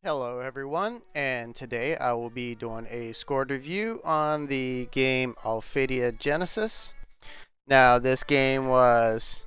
Hello everyone, and today I will be doing a scored review on the game Alphadia Genesis. Now this game was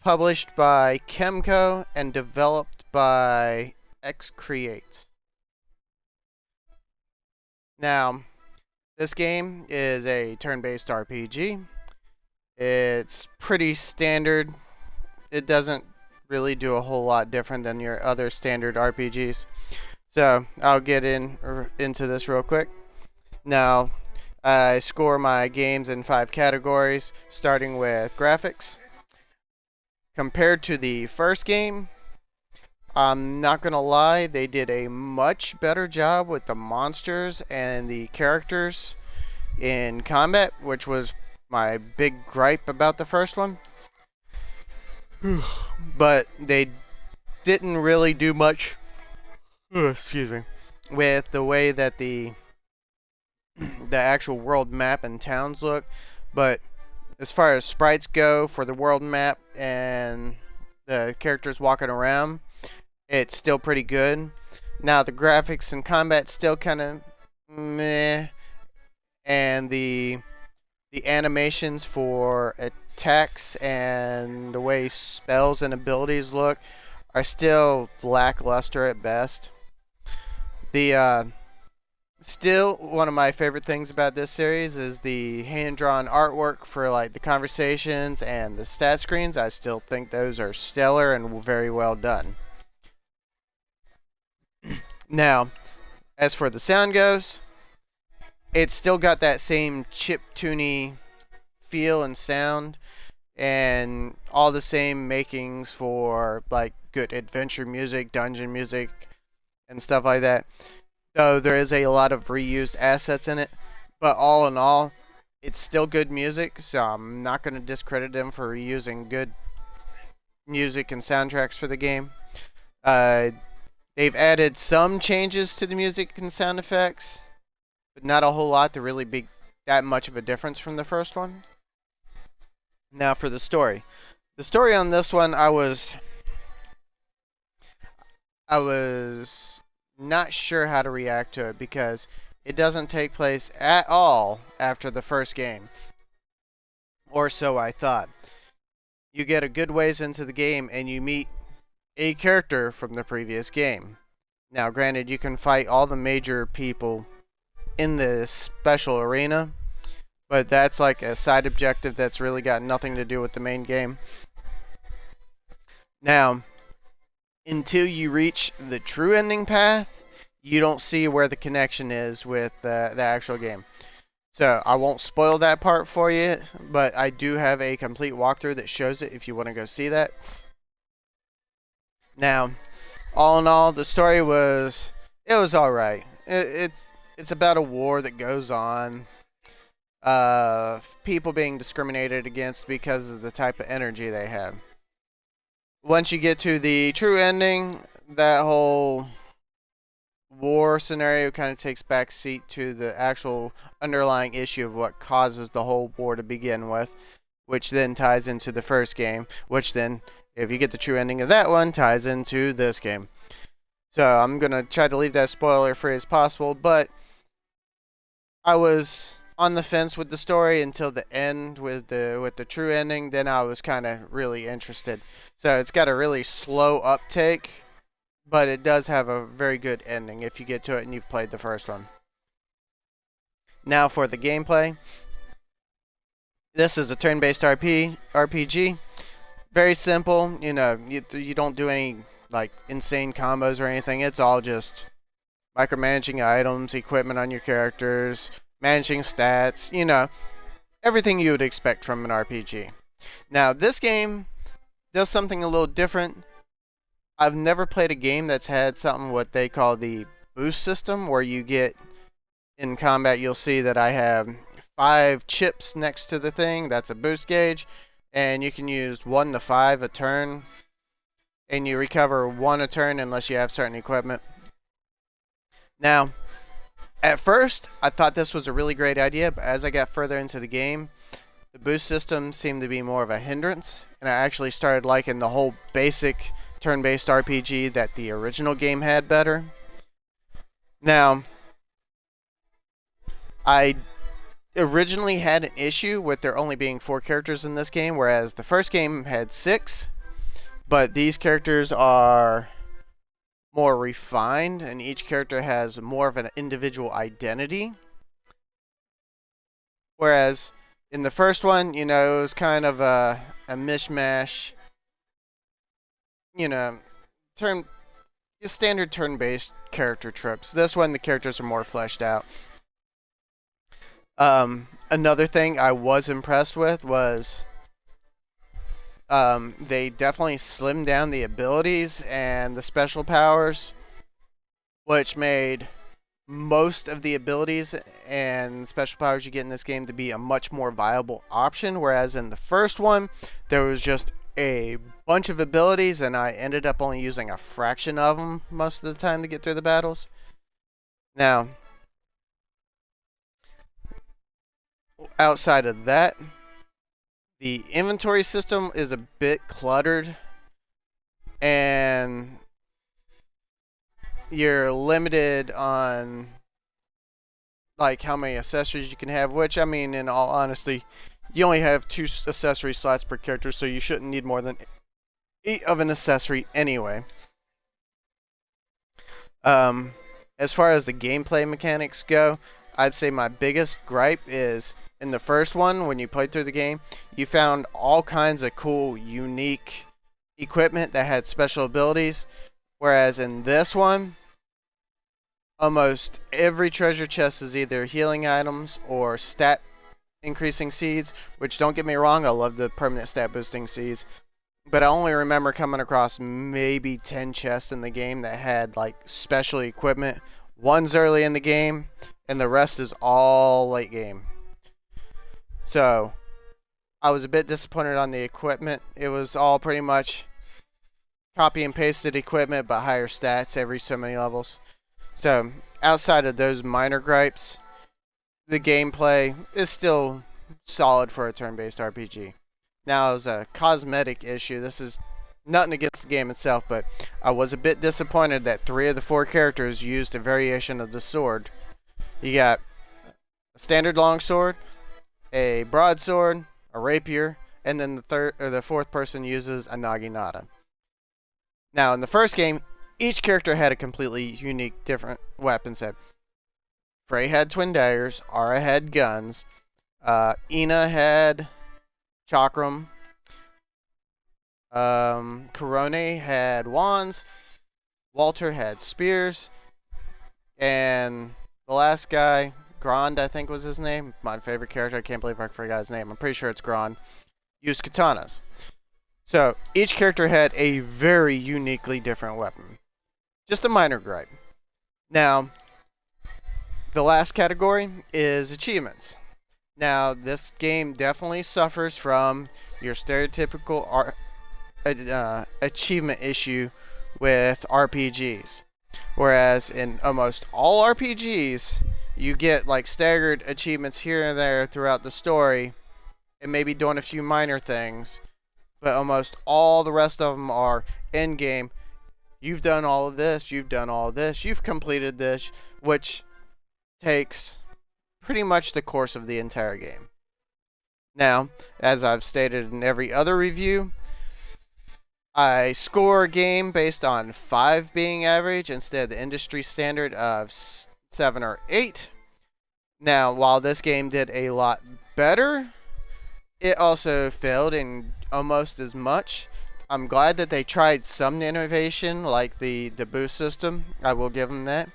published by Chemco and developed by X-Create. Now this game is a turn-based RPG. It's pretty standard. It doesn't really do a whole lot different than your other standard RPGs. So I'll get into this real quick. Now, I score my games in 5 categories, starting with graphics. Compared to the first game, I'm not gonna lie, they did a much better job with the monsters and the characters in combat, which was my big gripe about the first one. But they didn't really do much, excuse me, with the way that the actual world map and towns look. But as far as sprites go for the world map and the characters walking around, it's still pretty good. Now the graphics and combat still kind of meh, and the animations for attacks and the way spells and abilities look are still lackluster at best. The Still, one of my favorite things about this series is the hand-drawn artwork for like the conversations and the stat screens. I still think those are stellar and very well done. Now, as for the sound goes, it's still got that same chiptune feel and sound, and all the same makings for like good adventure music, dungeon music, and stuff like that. Though there is a lot of reused assets in it, but all in all, it's still good music, so I'm not going to discredit them for reusing good music and soundtracks for the game. Uh, they've added some changes to the music and sound effects, but not a whole lot to really be that much of a difference from the first one. Now for the story. The story on this one, I was not sure how to react to it because it doesn't take place at all after the first game. Or so I thought. You get a good ways into the game and you meet a character from the previous game. Now, granted, you can fight all the major people in this special arena, but that's like a side objective that's really got nothing to do with the main game. Now, until you reach the true ending path, you don't see where the connection is with the actual game. So I won't spoil that part for you, but I do have a complete walkthrough that shows it if you want to go see that. Now, all in all, the story was alright. It's about a war that goes on, people being discriminated against because of the type of energy they have. Once you get to the true ending, that whole war scenario kind of takes back seat to the actual underlying issue of what causes the whole war to begin with, which then ties into the first game, which then, if you get the true ending of that one, ties into this game. So I'm going to try to leave that spoiler free as possible, but I was on the fence with the story until the end with the true ending. Then I was kind of really interested. So it's got a really slow uptake, but it does have a very good ending if you get to it and you've played the first one. Now for the gameplay. This is a turn-based RPG. Very simple. You know, you don't do any like insane combos or anything. It's all just micromanaging items, equipment on your characters, managing stats, you know, everything you would expect from an RPG. Now, this game does something a little different. I've never played a game that's had something what they call the boost system, where you get in combat, you'll see that I have 5 chips next to the thing. That's a boost gauge, and you can use 1 to 5 a turn, and you recover 1 a turn unless you have certain equipment. Now, at first, I thought this was a really great idea, but as I got further into the game, the boost system seemed to be more of a hindrance, and I actually started liking the whole basic turn-based RPG that the original game had better. Now, I originally had an issue with there only being 4 characters in this game, whereas the first game had 6. But these characters are more refined, and each character has more of an individual identity. Whereas in the first one, it was kind of a mishmash, turn standard turn-based character tropes. This one, the characters are more fleshed out. Another thing I was impressed with was they definitely slimmed down the abilities and the special powers, which made most of the abilities and special powers you get in this game to be a much more viable option, whereas in the first one, there was just a bunch of abilities, and I ended up only using a fraction of them most of the time to get through the battles. Now, outside of that, the inventory system is a bit cluttered, and you're limited on like how many accessories you can have, which, I mean, in all honesty, you only have 2 accessory slots per character, so you shouldn't need more than 8 of an accessory anyway. As far as the gameplay mechanics go, I'd say my biggest gripe is in the first one, when you played through the game, you found all kinds of cool, unique equipment that had special abilities, whereas in this one, almost every treasure chest is either healing items or stat increasing seeds, which, don't get me wrong, I love the permanent stat boosting seeds, but I only remember coming across maybe 10 chests in the game that had like special equipment. One's early in the game, and the rest is all late game. So, I was a bit disappointed on the equipment. It was all pretty much copy and pasted equipment, but higher stats every so many levels. So, outside of those minor gripes, the gameplay is still solid for a turn-based RPG. Now, as a cosmetic issue, this is nothing against the game itself, but I was a bit disappointed that 3 of the 4 characters used a variation of the sword. You got a standard longsword, a broadsword, a rapier, and then the 4th person uses a naginata. Now, in the first game, each character had a completely unique, different weapon set. Frey had twin daggers, Ara had guns, Ina had chakram, Corone had wands, Walter had spears, and the last guy, Grand, I think was his name, my favorite character, I can't believe I forgot his name, I'm pretty sure it's Grand, used katanas. So, each character had a very uniquely different weapon. Just a minor gripe. Now, the last category is achievements. Now, this game definitely suffers from your stereotypical achievement issue with RPGs. Whereas in almost all RPGs, you get like staggered achievements here and there throughout the story, and maybe doing a few minor things, but almost all the rest of them are end game. You've done all of this, you've done all of this, you've completed this, which takes pretty much the course of the entire game. Now, as I've stated in every other review, I score a game based on 5 being average instead of the industry standard of 7 or 8. Now, while this game did a lot better, it also failed in almost as much. I'm glad that they tried some innovation, like the boost system. I will give them that.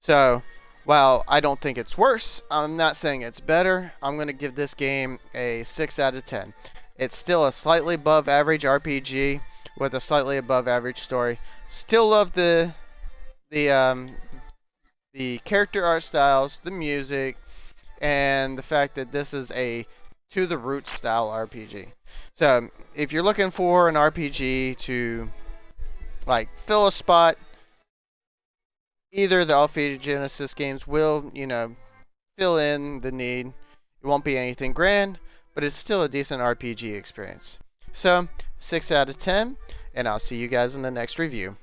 So, while I don't think it's worse, I'm not saying it's better. I'm going to give this game a 6 out of 10. It's still a slightly above average RPG with a slightly above average story. Still love the character art styles, the music, and the fact that this is a to the roots style RPG. So, if you're looking for an RPG to like fill a spot, either the Alphadia Genesis games will, fill in the need. It won't be anything grand, but it's still a decent RPG experience. So, 6 out of 10. and I'll see you guys in the next review.